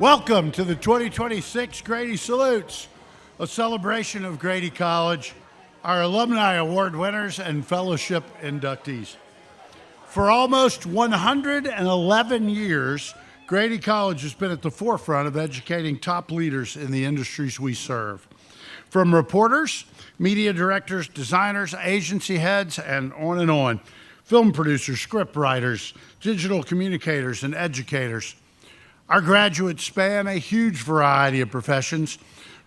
Welcome to the 2026 Grady Salutes, a celebration of Grady College, our Alumni Award winners, and fellowship inductees. For almost 111 years, Grady College has been at the forefront of educating top leaders in the industries we serve. From reporters, media directors, designers, agency heads, and on, film producers, script writers, digital communicators, and educators. Our graduates span a huge variety of professions,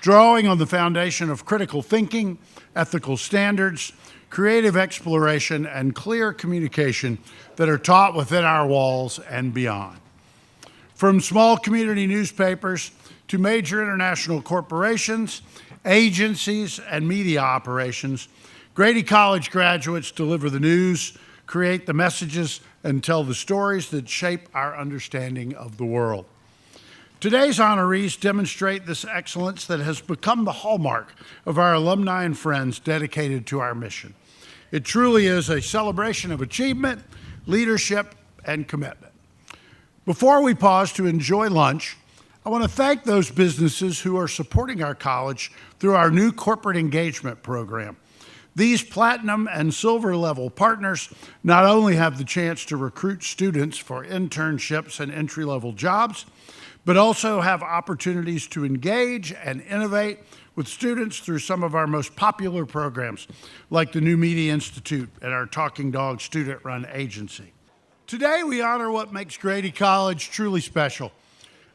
drawing on the foundation of critical thinking, ethical standards, creative exploration, and clear communication that are taught within our walls and beyond. From small community newspapers to major international corporations, agencies, and media operations, Grady College graduates deliver the news, create the messages, and tell the stories that shape our understanding of the world. Today's honorees demonstrate this excellence that has become the hallmark of our alumni and friends dedicated to our mission. It truly is a celebration of achievement, leadership, and commitment. Before we pause to enjoy lunch, I want to thank those businesses who are supporting our college through our new corporate engagement program. These platinum and silver level partners not only have the chance to recruit students for internships and entry-level jobs, but also have opportunities to engage and innovate with students through some of our most popular programs, like the New Media Institute and our Talking Dog student-run agency. Today, we honor what makes Grady College truly special,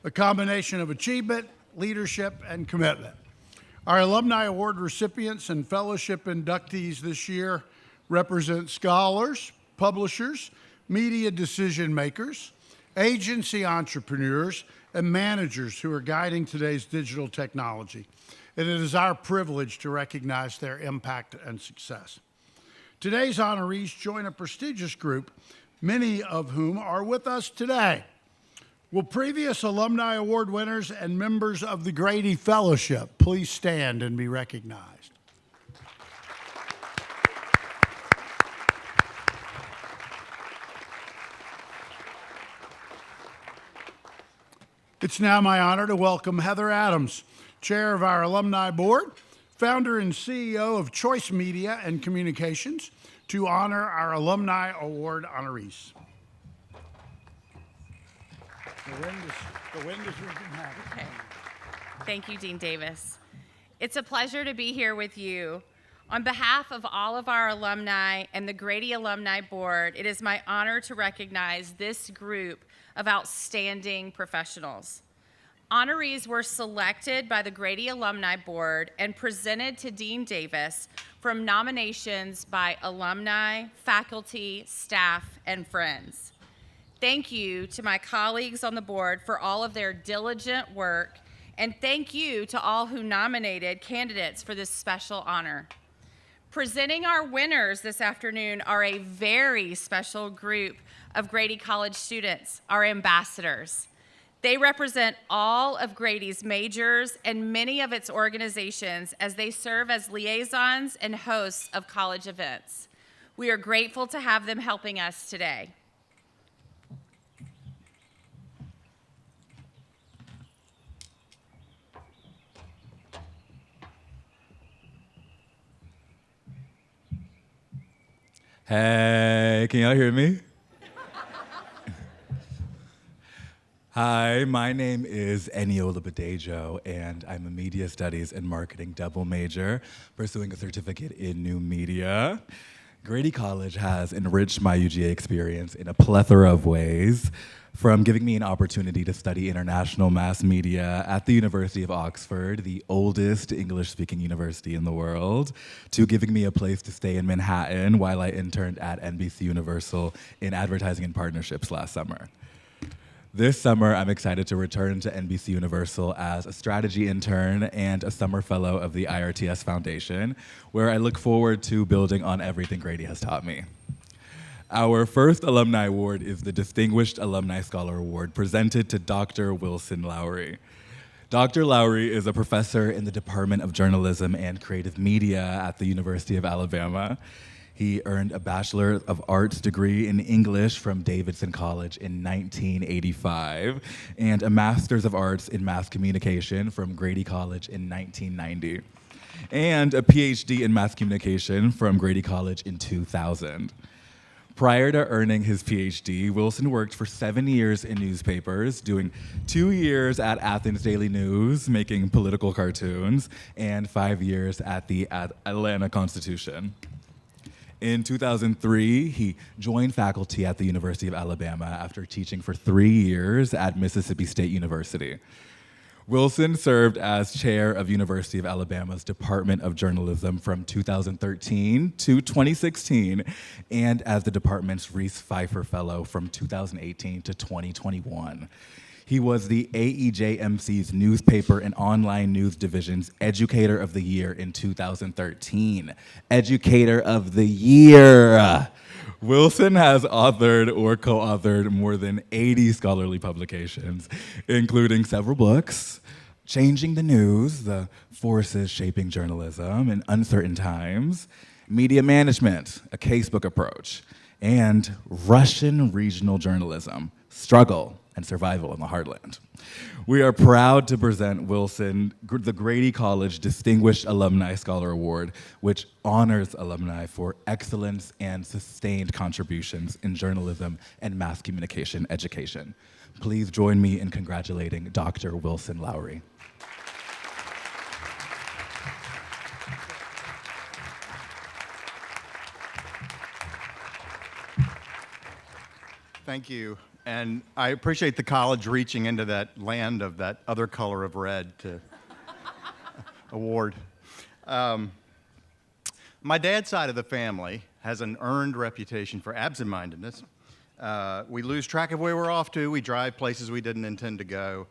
a combination of achievement, leadership, and commitment. Our Alumni Award recipients and fellowship inductees this year represent scholars, publishers, media decision makers, agency entrepreneurs, and managers who are guiding today's digital technology. And it is our privilege to recognize their impact and success. Today's honorees join a prestigious group, many of whom are with us today. Will previous Alumni Award winners and members of the Grady Fellowship please stand and be recognized? It's now my honor to welcome Heather Adams, chair of our Alumni Board, founder and CEO of Choice Media and Communications, to honor our Alumni Award honorees. The wind is wreaking havoc. Okay. Thank you, Dean Davis. It's a pleasure to be here with you. On behalf of all of our alumni and the Grady Alumni Board, it is my honor to recognize this group of outstanding professionals. Honorees were selected by the Grady Alumni Board and presented to Dean Davis from nominations by alumni, faculty, staff, and friends. Thank you to my colleagues on the board for all of their diligent work, and thank you to all who nominated candidates for this special honor. Presenting our winners this afternoon are a very special group of Grady College students, our ambassadors. They represent all of Grady's majors and many of its organizations as they serve as liaisons and hosts of college events. We are grateful to have them helping us today. Hey, can y'all hear me? Hi, my name is Eniola Badejo, and I'm a media studies and marketing double major, pursuing a certificate in new media. Grady College has enriched my UGA experience in a plethora of ways, from giving me an opportunity to study international mass media at the University of Oxford, the oldest English-speaking university in the world, to giving me a place to stay in Manhattan while I interned at NBC Universal in advertising and partnerships last summer. This summer, I'm excited to return to NBC Universal as a strategy intern and a summer fellow of the IRTS Foundation, where I look forward to building on everything Grady has taught me. Our first Alumni Award is the Distinguished Alumni Scholar Award, presented to Dr. Wilson Lowrey. Dr. Lowrey is a professor in the Department of Journalism and Creative Media at the University of Alabama. He earned a Bachelor of Arts degree in English from Davidson College in 1985 and a Master's of Arts in Mass Communication from Grady College in 1990, and a PhD in Mass Communication from Grady College in 2000. Prior to earning his PhD, Wilson worked for 7 years in newspapers, doing 2 years at Athens Daily News, making political cartoons, and 5 years at the Atlanta Constitution. In 2003, he joined faculty at the University of Alabama after teaching for 3 years at Mississippi State University. Wilson served as chair of University of Alabama's Department of Journalism from 2013 to 2016, and as the department's Reese Pfeiffer Fellow from 2018 to 2021. He was the AEJMC's newspaper and online news division's Educator of the Year in 2013. Educator of the Year! Wilson has authored or co-authored more than 80 scholarly publications, including several books, Changing the News, The Forces Shaping Journalism in Uncertain Times, Media Management, A Casebook Approach, and Russian Regional Journalism, Struggle and Survival in the Heartland. We are proud to present Wilson the Grady College Distinguished Alumni Scholar Award, which honors alumni for excellence and sustained contributions in journalism and mass communication education. Please join me in congratulating Dr. Wilson Lowrey. Thank you. And I appreciate the college reaching into that land of that other color of red to award. My dad's side of the family has an earned reputation for absent-mindedness. We lose track of where we're off to. We drive places we didn't intend to go.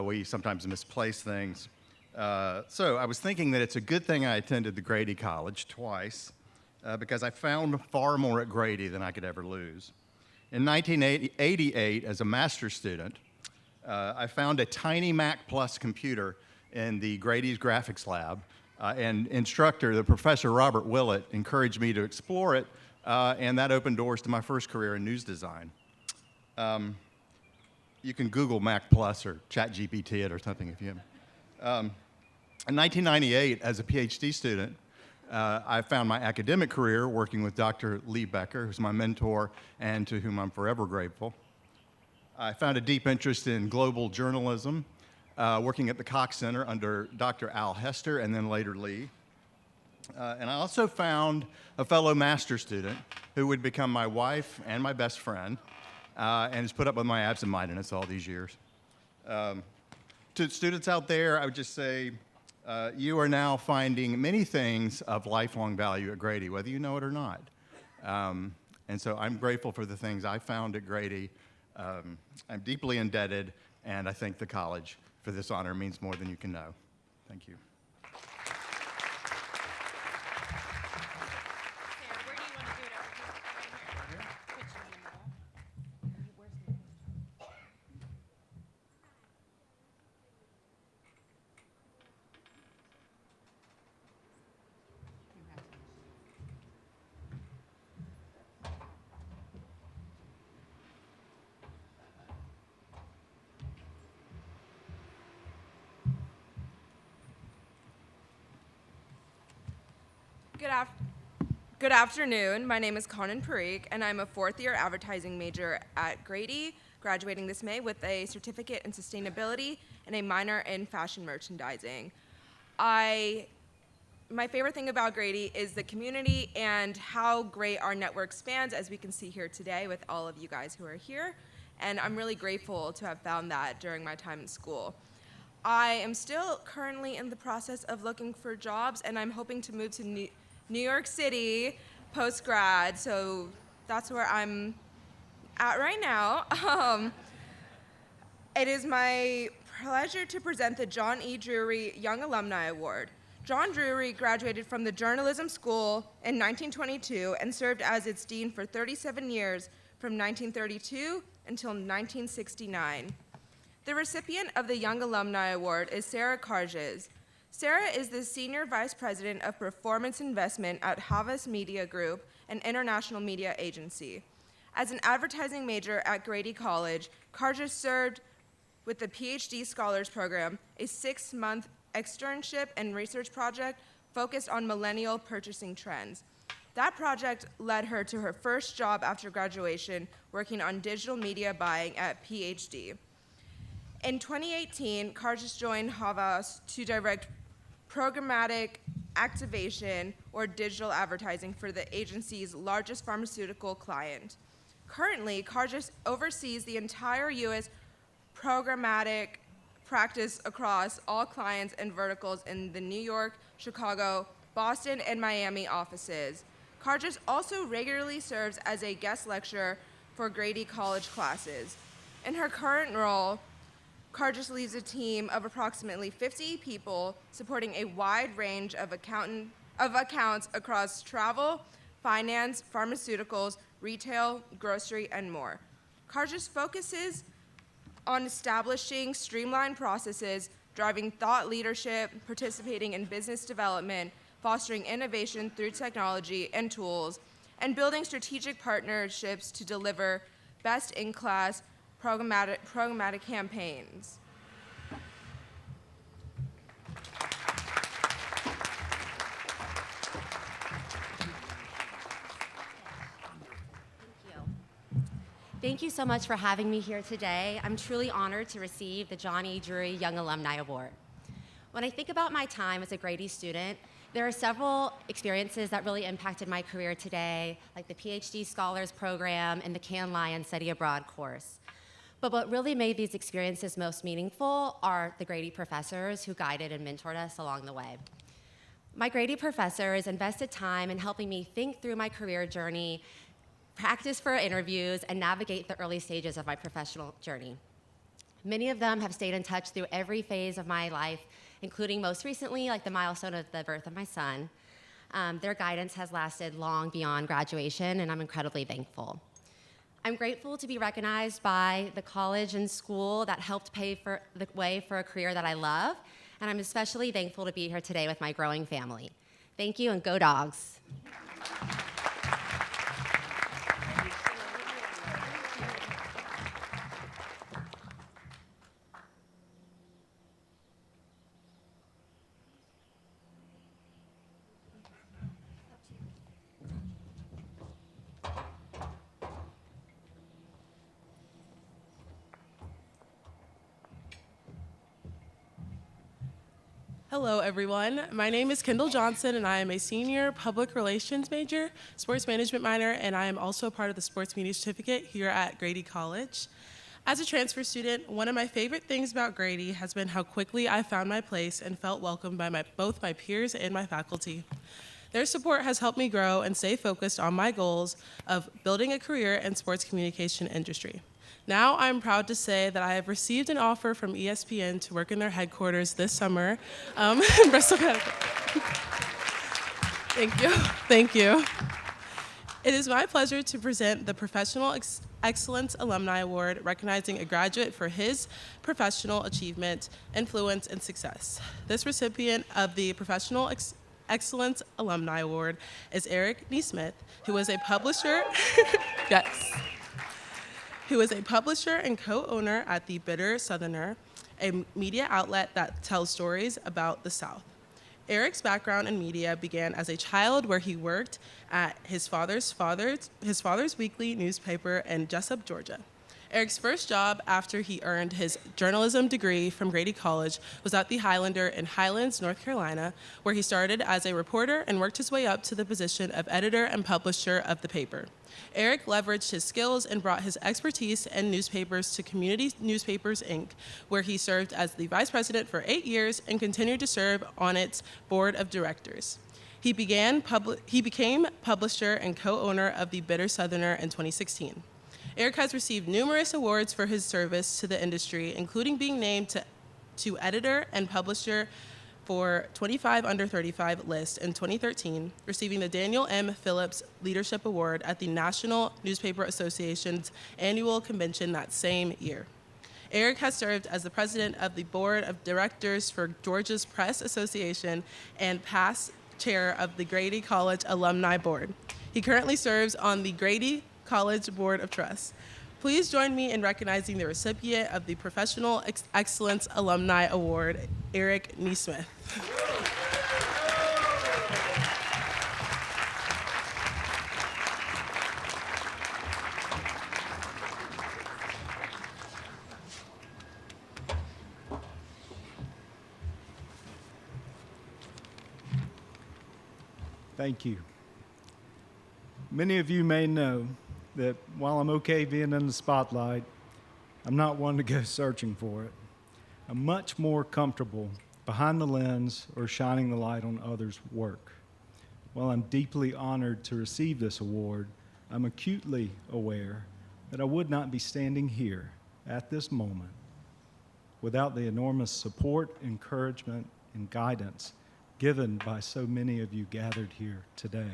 We sometimes misplace things. So I was thinking that it's a good thing I attended the Grady College twice because I found far more at Grady than I could ever lose. In 1988, as a master's student, I found a tiny Mac Plus computer in the Grady's graphics lab, and instructor, the Professor Robert Willett, encouraged me to explore it, and that opened doors to my first career in news design. You can Google Mac Plus or ChatGPT it or something if you haven't. In 1998, as a PhD student, I found my academic career working with Dr. Lee Becker, who's my mentor and to whom I'm forever grateful. I found a deep interest in global journalism, working at the Cox Center under Dr. Al Hester and then later Lee. And I also found a fellow master's student who would become my wife and my best friend, and has put up with my absent-mindedness all these years. To students out there, I would just say, you are now finding many things of lifelong value at Grady, whether you know it or not. And so I'm grateful for the things I found at Grady. I'm deeply indebted, and I thank the college for this honor. It means more than you can know. Thank you. Sarah, where do you want to do it? Right here? Put you in the middle. Where's the Good afternoon. My name is Conan Parikh, and I'm a fourth-year advertising major at Grady, graduating this May with a certificate in sustainability and a minor in fashion merchandising. My favorite thing about Grady is the community and how great our network spans, as we can see here today with all of you guys who are here, and I'm really grateful to have found that during my time in school. I am still currently in the process of looking for jobs, and I'm hoping to move to New York City post-grad, so that's where I'm at right now. It is my pleasure to present the John E. Drewry Young Alumni Award. John Drewry graduated from the Journalism School in 1922 and served as its dean for 37 years from 1932 until 1969. The recipient of the Young Alumni Award is Sarah Karges. Sarah is the Senior Vice President of Performance Investment at Havas Media Group, an international media agency. As an advertising major at Grady College, Karges served with the PhD Scholars Program, a 6-month externship and research project focused on millennial purchasing trends. That project led her to her first job after graduation, working on digital media buying at PhD. In 2018, Karges joined Havas to direct programmatic activation or digital advertising for the agency's largest pharmaceutical client. Currently, Karges oversees the entire U.S. programmatic practice across all clients and verticals in the New York, Chicago, Boston, and Miami offices. Karges also regularly serves as a guest lecturer for Grady College classes. In her current role, Karges leads a team of approximately 50 people supporting a wide range of accounts across travel, finance, pharmaceuticals, retail, grocery, and more. Karges focuses on establishing streamlined processes, driving thought leadership, participating in business development, fostering innovation through technology and tools, and building strategic partnerships to deliver best-in-class programmatic campaigns. Thank you so much for having me here today. I'm truly honored to receive the John E. Drewry Young Alumni Award. When I think about my time as a Grady student, there are several experiences that really impacted my career today, like the PhD Scholars Program and the Cannes Lions Study Abroad course. But what really made these experiences most meaningful are the Grady professors who guided and mentored us along the way. My Grady professors invested time in helping me think through my career journey, practice for interviews, and navigate the early stages of my professional journey. Many of them have stayed in touch through every phase of my life, including most recently, like the milestone of the birth of my son. Their guidance has lasted long beyond graduation, and I'm incredibly thankful. I'm grateful to be recognized by the college and school that helped pave the way for a career that I love, and I'm especially thankful to be here today with my growing family. Thank you, and go Dogs. Hello, everyone. My name is Kendall Johnson, and I am a senior public relations major, sports management minor, and I am also a part of the sports media certificate here at Grady College. As a transfer student, one of my favorite things about Grady has been how quickly I found my place and felt welcomed by both my peers and my faculty. Their support has helped me grow and stay focused on my goals of building a career in sports communication industry. Now I'm proud to say that I have received an offer from ESPN to work in their headquarters this summer in Bristol, Connecticut. Thank you. It is my pleasure to present the Professional Excellence Alumni Award, recognizing a graduate for his professional achievement, influence, and success. This recipient of the Professional Excellence Alumni Award is NeSmith, who is a publisher. Yes. Who is a publisher and co-owner at the Bitter Southerner, a media outlet that tells stories about the South. Eric's background in media began as a child, where he worked at his father's weekly newspaper in Jessup, Georgia. Eric's first job after he earned his journalism degree from Grady College was at the Highlander in Highlands, North Carolina, where he started as a reporter and worked his way up to the position of editor and publisher of the paper. Eric leveraged his skills and brought his expertise in newspapers to Community Newspapers, Inc., where he served as the vice president for 8 years and continued to serve on its board of directors. He became publisher and co-owner of the Bitter Southerner in 2016. Eric has received numerous awards for his service to the industry, including being named to editor and publisher for 25 Under 35 list in 2013, receiving the Daniel M. Phillips Leadership Award at the National Newspaper Association's annual convention that same year. Eric has served as the president of the board of directors for Georgia's Press Association and past chair of the Grady College Alumni Board. He currently serves on the Grady College Board of Trust. Please join me in recognizing the recipient of the Professional Excellence Alumni Award, Eric NeSmith. Thank you. Many of you may know that while I'm okay being in the spotlight, I'm not one to go searching for it. I'm much more comfortable behind the lens or shining the light on others' work. While I'm deeply honored to receive this award, I'm acutely aware that I would not be standing here at this moment without the enormous support, encouragement, and guidance given by so many of you gathered here today.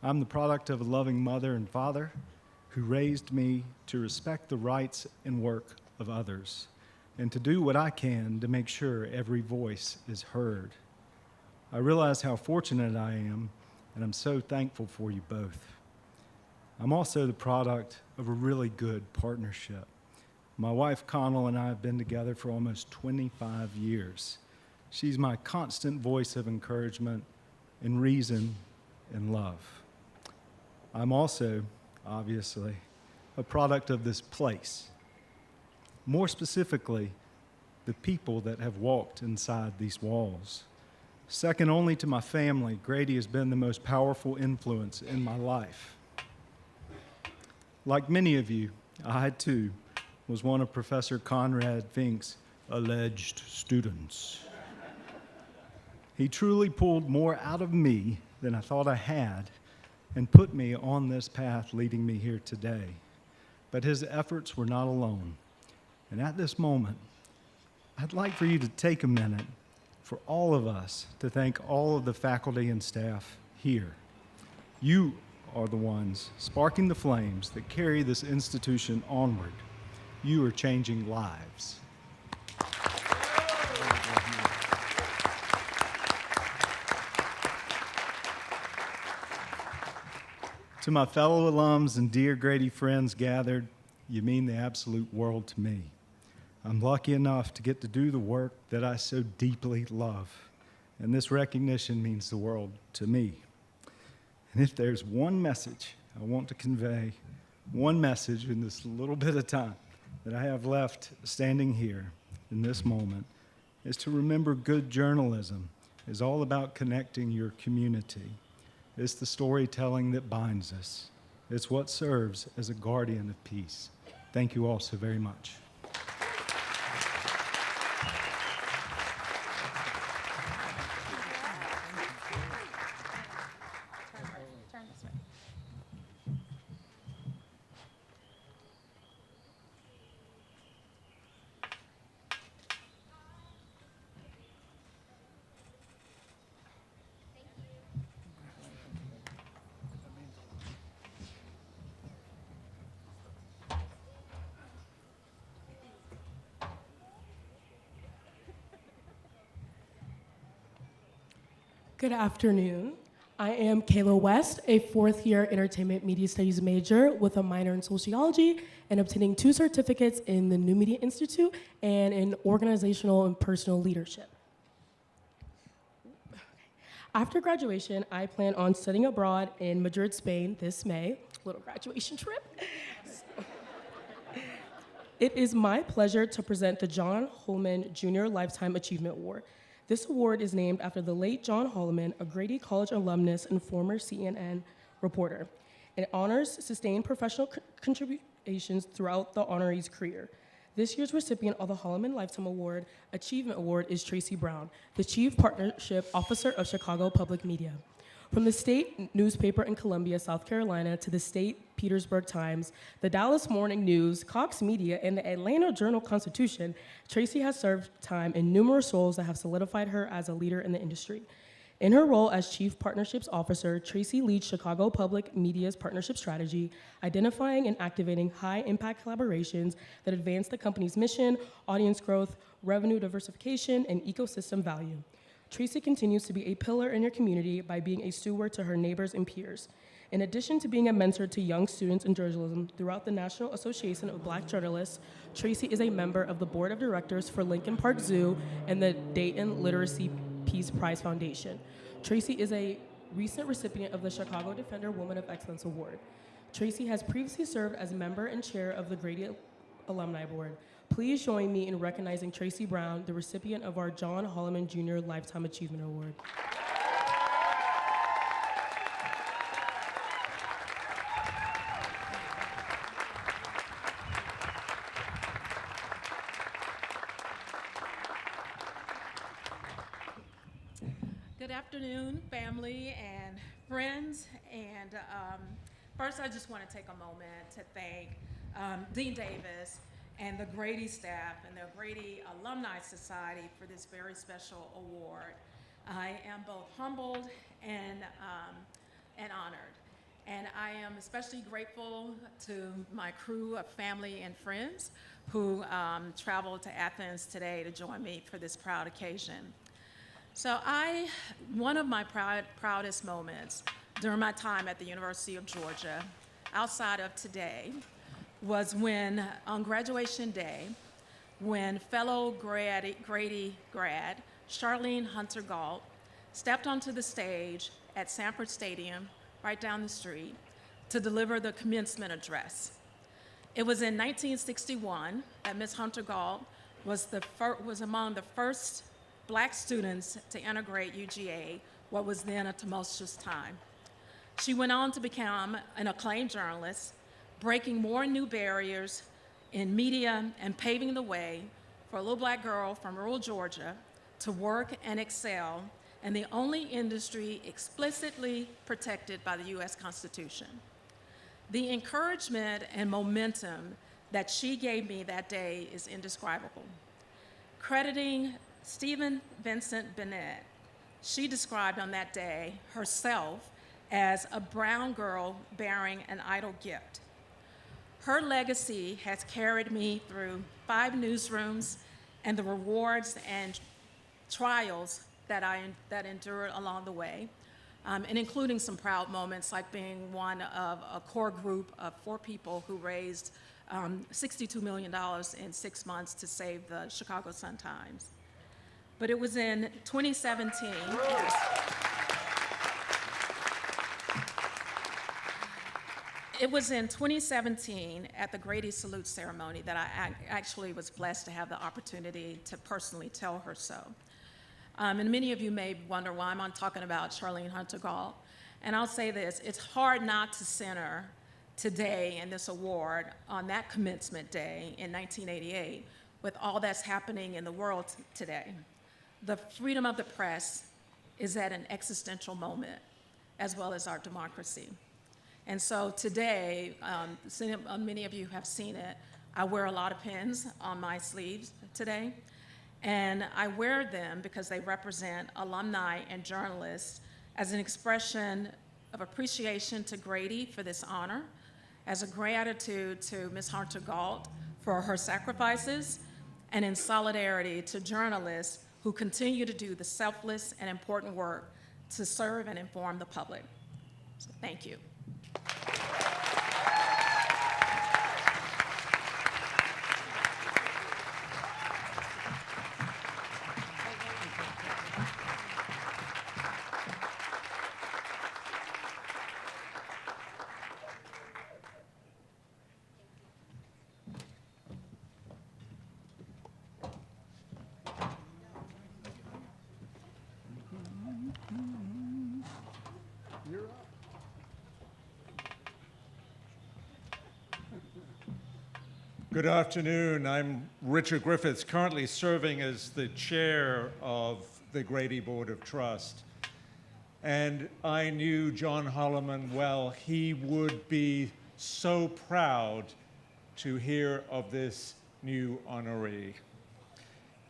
I'm the product of a loving mother and father who raised me to respect the rights and work of others and to do what I can to make sure every voice is heard. I realize how fortunate I am, and I'm so thankful for you both. I'm also the product of a really good partnership. My wife, Connell, and I have been together for almost 25 years. She's my constant voice of encouragement and reason and love. I'm also, obviously, a product of this place. More specifically, the people that have walked inside these walls. Second only to my family, Grady has been the most powerful influence in my life. Like many of you, I too was one of Professor Conrad Fink's alleged students. He truly pulled more out of me than I thought I had and put me on this path leading me here today. But his efforts were not alone. And at this moment, I'd like for you to take a minute for all of us to thank all of the faculty and staff here. You are the ones sparking the flames that carry this institution onward. You are changing lives. To my fellow alums and dear Grady friends gathered, you mean the absolute world to me. I'm lucky enough to get to do the work that I so deeply love, and this recognition means the world to me. And if there's one message I want to convey, one message in this little bit of time that I have left standing here in this moment, is to remember good journalism is all about connecting your community. It's the storytelling that binds us. It's what serves as a guardian of peace. Thank you all so very much. Good afternoon. I am Kayla West, a fourth-year Entertainment Media Studies major with a minor in sociology and obtaining 2 certificates in the New Media Institute and in organizational and personal leadership. After graduation, I plan on studying abroad in Madrid, Spain this May, little graduation trip. It is my pleasure to present the John Holliman Jr. Lifetime Achievement Award. This award is named after the late John Holliman, a Grady College alumnus and former CNN reporter. It honors sustained professional contributions throughout the honoree's career. This year's recipient of the Holliman Lifetime Award Achievement Award is Tracy Brown, the Chief Partnership Officer of Chicago Public Media. From the state newspaper in Columbia, South Carolina, to the state Petersburg Times, the Dallas Morning News, Cox Media, and the Atlanta Journal-Constitution, Tracy has served time in numerous roles that have solidified her as a leader in the industry. In her role as Chief Partnerships Officer, Tracy leads Chicago Public Media's partnership strategy, identifying and activating high-impact collaborations that advance the company's mission, audience growth, revenue diversification, and ecosystem value. Tracy continues to be a pillar in her community by being a steward to her neighbors and peers. In addition to being a mentor to young students in journalism throughout the National Association of Black Journalists, Tracy is a member of the Board of Directors for Lincoln Park Zoo and the Dayton Literacy Peace Prize Foundation. Tracy is a recent recipient of the Chicago Defender Woman of Excellence Award. Tracy has previously served as member and chair of the Grady Alumni Board. Please join me in recognizing Tracy Brown, the recipient of our John Holliman Jr. Lifetime Achievement Award. Good afternoon, family and friends. And first, I just want to take a moment to thank Dean Davis and the Grady staff and the Grady Alumni Society for this very special award. I am both humbled and honored. And I am especially grateful to my crew of family and friends who traveled to Athens today to join me for this proud occasion. So one of my proudest moments during my time at the University of Georgia, outside of today, was when, on graduation day, when fellow Grady grad, Charlene Hunter Galt, stepped onto the stage at Sanford Stadium, right down the street, to deliver the commencement address. It was in 1961 that Ms. Hunter Galt was among the first Black students to integrate UGA, what was then a tumultuous time. She went on to become an acclaimed journalist, breaking more new barriers in media and paving the way for a little Black girl from rural Georgia to work and excel in the only industry explicitly protected by the U.S. Constitution. The encouragement and momentum that she gave me that day is indescribable. Crediting Stephen Vincent Bennett, she described on that day herself as a brown girl bearing an idle gift. Her legacy has carried me through 5 newsrooms and the rewards and trials that endured along the way, and including some proud moments like being one of a core group of 4 people who raised $62 million in 6 months to save the Chicago Sun-Times. But it was in 2017, yes. It was in 2017 at the Grady Salutes ceremony that I actually was blessed to have the opportunity to personally tell her so. And many of you may wonder why I'm talking about Charlene Hunter Galt. And I'll say this, it's hard not to center today in this award on that commencement day in 1988 with all that's happening in the world today. The freedom of the press is at an existential moment, as well as our democracy. And so today, many of you have seen it, I wear a lot of pins on my sleeves today. And I wear them because they represent alumni and journalists as an expression of appreciation to Grady for this honor, as a gratitude to Ms. Hunter Galt for her sacrifices, and in solidarity to journalists who continue to do the selfless and important work to serve and inform the public. So thank you. Good afternoon. I'm Richard Griffiths, currently serving as the chair of the Grady Board of Trust. And I knew John Holliman well. He would be so proud to hear of this new honoree.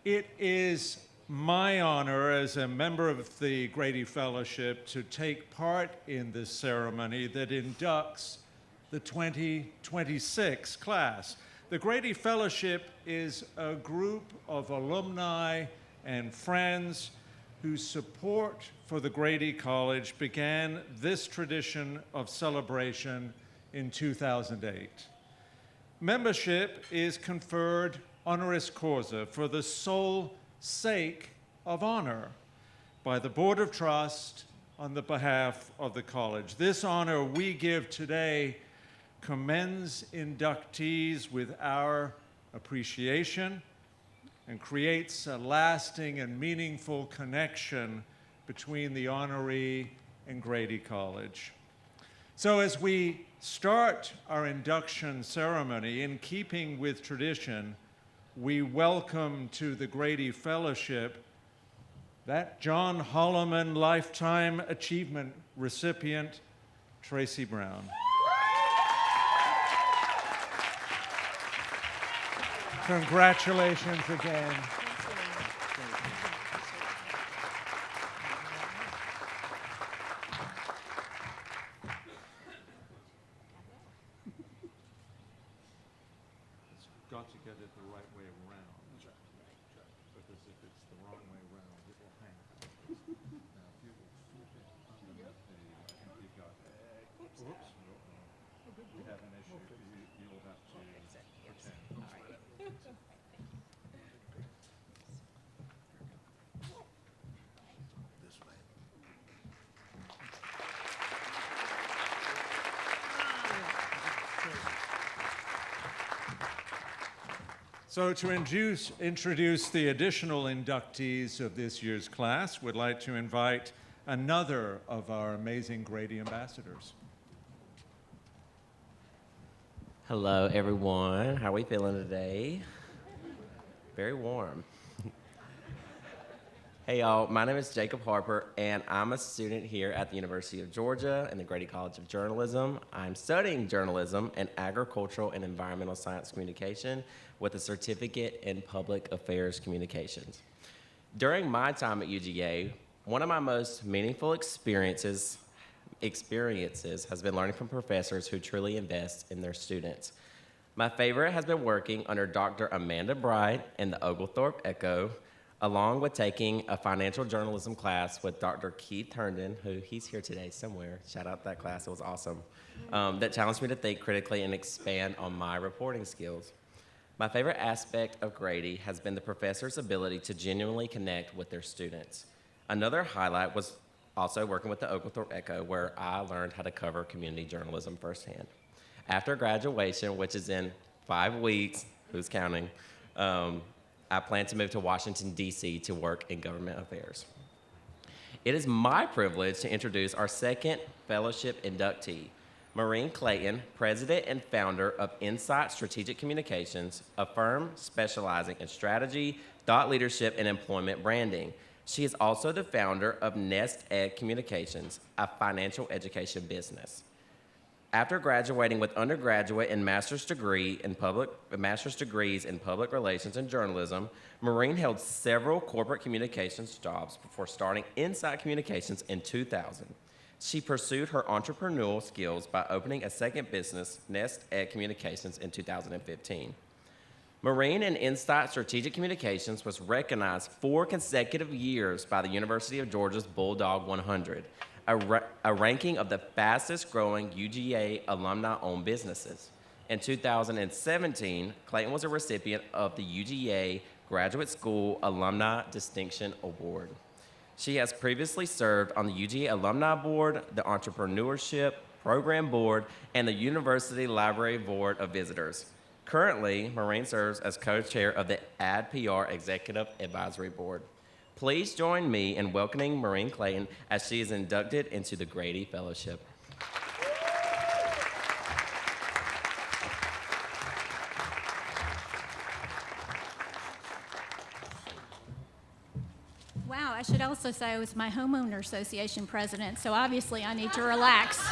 It is my honor as a member of the Grady Fellowship to take part in this ceremony that inducts the 2026 class. The Grady Fellowship is a group of alumni and friends whose support for the Grady College began this tradition of celebration in 2008. Membership is conferred honoris causa for the sole sake of honor by the Board of Trust on the behalf of the college. This honor we give today commends inductees with our appreciation and creates a lasting and meaningful connection between the honoree and Grady College. So as we start our induction ceremony, in keeping with tradition, we welcome to the Grady Fellowship that John Holliman Lifetime Achievement recipient, Tracy Brown. Congratulations again. Got to get it the right way around. Because if it's the wrong way around, it will hang. Now, if you will flip it underneath the empty gut. Oops. We have an issue. You'll have to pretend. This way. So to introduce the additional inductees of this year's class, we'd like to invite another of our amazing Grady ambassadors. Hello, everyone. How are we feeling today? Very warm. Hey, y'all. My name is Jacob Harper, and I'm a student here at the University of Georgia in the Grady College of Journalism. I'm studying journalism and agricultural and environmental science communication with a certificate in public affairs communications. During my time at UGA, one of my most meaningful experiences has been learning from professors who truly invest in their students. My favorite has been working under Dr. Amanda Bright in the Oglethorpe Echo, along with taking a financial journalism class with Dr. Keith Herndon, who he's here today somewhere. Shout out that class, it was awesome. That challenged me to think critically and expand on my reporting skills. My favorite aspect of Grady has been the professor's ability to genuinely connect with their students. Another highlight was also working with the Oglethorpe Echo, where I learned how to cover community journalism firsthand. After graduation, which is in 5 weeks, who's counting, I plan to move to Washington, D.C. to work in government affairs. It is my privilege to introduce our second fellowship inductee, Maureen Clayton, president and founder of Insight Strategic Communications, a firm specializing in strategy, thought leadership, and employment branding. She is also the founder of NeSmith Communications, a financial education business. After graduating with undergraduate and master's degrees in public relations and journalism, Maureen held several corporate communications jobs before starting Insight Communications in 2000. She pursued her entrepreneurial skills by opening a second business, NeSmith Communications, in 2015. Maureen and Insight Strategic Communications was recognized 4 consecutive years by the University of Georgia's Bulldog 100, a ranking of the fastest growing UGA alumni-owned businesses. In 2017, Clayton was a recipient of the UGA Graduate School Alumni Distinction Award. She has previously served on the UGA Alumni Board, the Entrepreneurship Program Board, and the University Library Board of Visitors. Currently, Maureen serves as co-chair of the AdPR Executive Advisory Board. Please join me in welcoming Maureen Clayton as she is inducted into the Grady Fellowship. Wow, I should also say I was my homeowner association president, so obviously I need to relax.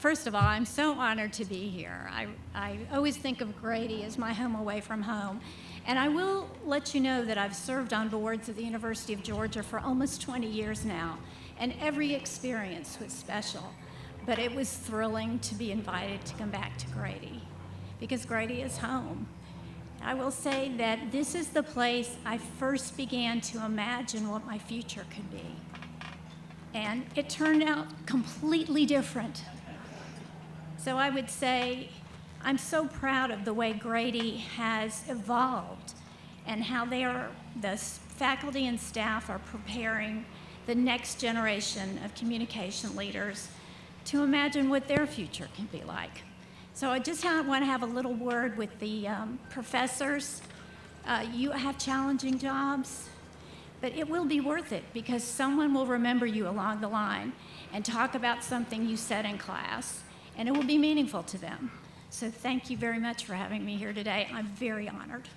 First of all, I'm so honored to be here. I always think of Grady as my home away from home. And I will let you know that I've served on boards at the University of Georgia for almost 20 years now, and every experience was special. But it was thrilling to be invited to come back to Grady, because Grady is home. I will say that this is the place I first began to imagine what my future could be. And it turned out completely different. So I would say I'm so proud of the way Grady has evolved and how the faculty and staff are preparing the next generation of communication leaders to imagine what their future can be like. So I just want to have a little word with the professors. You have challenging jobs, but it will be worth it because someone will remember you along the line and talk about something you said in class, and it will be meaningful to them. So thank you very much for having me here today. I'm very honored.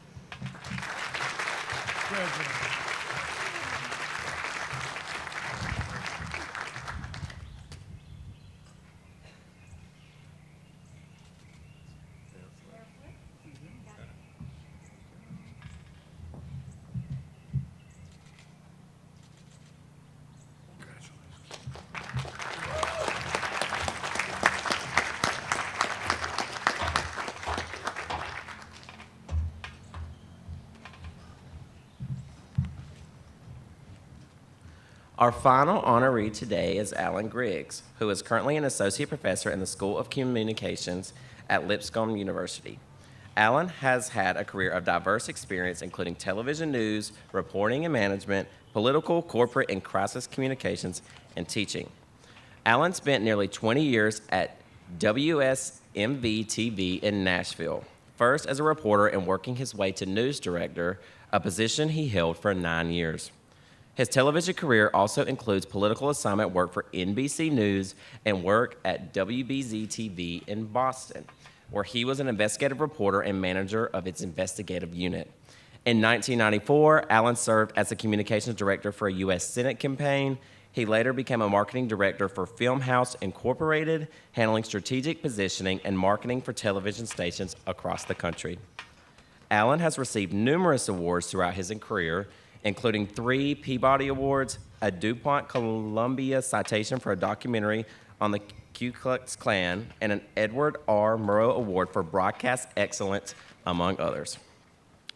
Our final honoree today is Alan Griggs, who is currently an associate professor in the School of Communications at Lipscomb University. Alan has had a career of diverse experience, including television news, reporting and management, political, corporate, and crisis communications, and teaching. Alan spent nearly 20 years at WSMV-TV in Nashville, first as a reporter and working his way to news director, a position he held for 9 years. His television career also includes political assignment work for NBC News and work at WBZ-TV in Boston, where he was an investigative reporter and manager of its investigative unit. In 1994, Alan served as a communications director for a U.S. Senate campaign. He later became a marketing director for Filmhouse Incorporated, handling strategic positioning and marketing for television stations across the country. Alan has received numerous awards throughout his career, including 3 Peabody Awards, a DuPont Columbia citation for a documentary on the Ku Klux Klan, and an Edward R. Murrow Award for broadcast excellence, among others.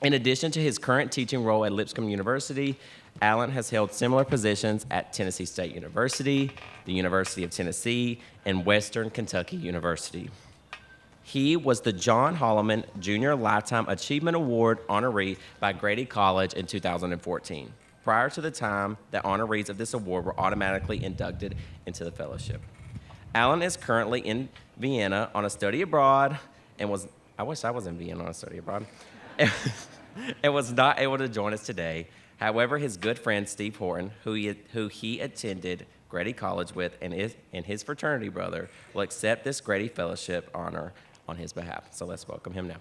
In addition to his current teaching role at Lipscomb University, Alan has held similar positions at Tennessee State University, the University of Tennessee, and Western Kentucky University. He was the John Holliman Jr. Lifetime Achievement Award honoree by Grady College in 2014, prior to the time that honorees of this award were automatically inducted into the fellowship. Alan is currently in Vienna on a study abroad and I wish I was in Vienna on a study abroad, and was not able to join us today. However, his good friend Steve Horton, who he attended Grady College with and his fraternity brother, will accept this Grady Fellowship honor on his behalf. So let's welcome him now.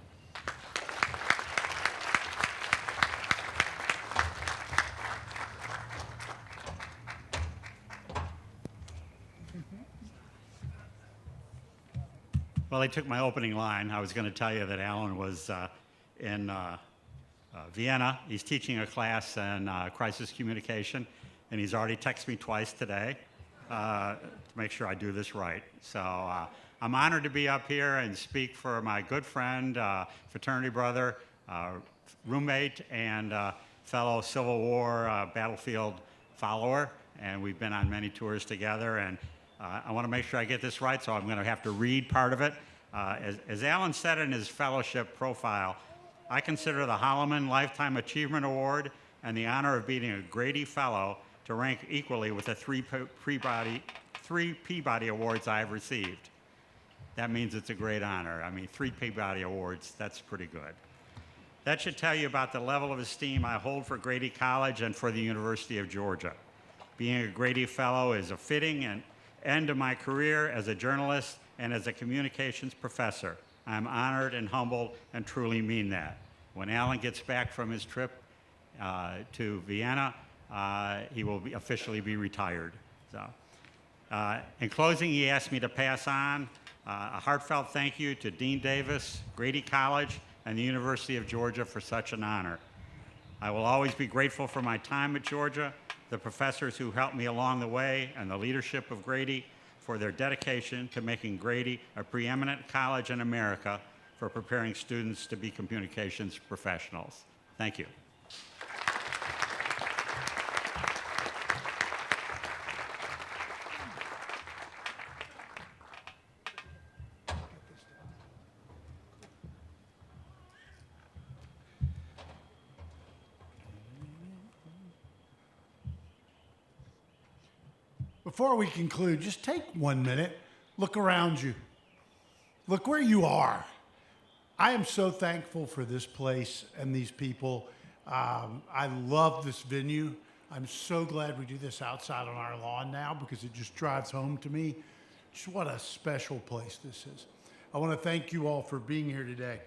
Well, I took my opening line. I was going to tell you that Alan was in Vienna. He's teaching a class in crisis communication, and he's already texted me twice today to make sure I do this right. So I'm honored to be up here and speak for my good friend, fraternity brother, roommate, and fellow Civil War battlefield follower. And we've been on many tours together. And I want to make sure I get this right, so I'm going to have to read part of it. As Alan said in his fellowship profile, I consider the Holliman Lifetime Achievement Award and the honor of being a Grady Fellow to rank equally with the three Peabody Awards I've received. That means it's a great honor. I mean, 3 Peabody Awards, that's pretty good. That should tell you about the level of esteem I hold for Grady College and for the University of Georgia. Being a Grady Fellow is a fitting end to my career as a journalist and as a communications professor. I'm honored and humbled and truly mean that. When Alan gets back from his trip to Vienna, he will officially be retired. So, in closing, he asked me to pass on a heartfelt thank you to Dean Davis, Grady College, and the University of Georgia for such an honor. I will always be grateful for my time at Georgia, the professors who helped me along the way, and the leadership of Grady for their dedication to making Grady a preeminent college in America for preparing students to be communications professionals. Thank you. Before we conclude, just take 1 minute, look around you. Look where you are. I am so thankful for this place and these people. I love this venue. I'm so glad we do this outside on our lawn now because it just drives home to me just what a special place this is. I want to thank you all for being here today.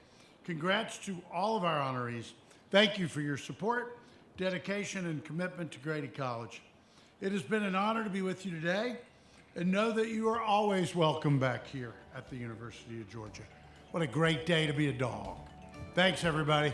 Congrats to all of our honorees. Thank you for your support, dedication, and commitment to Grady College. It has been an honor to be with you today, and know that you are always welcome back here at the University of Georgia. What a great day to be a dog. Thanks, everybody.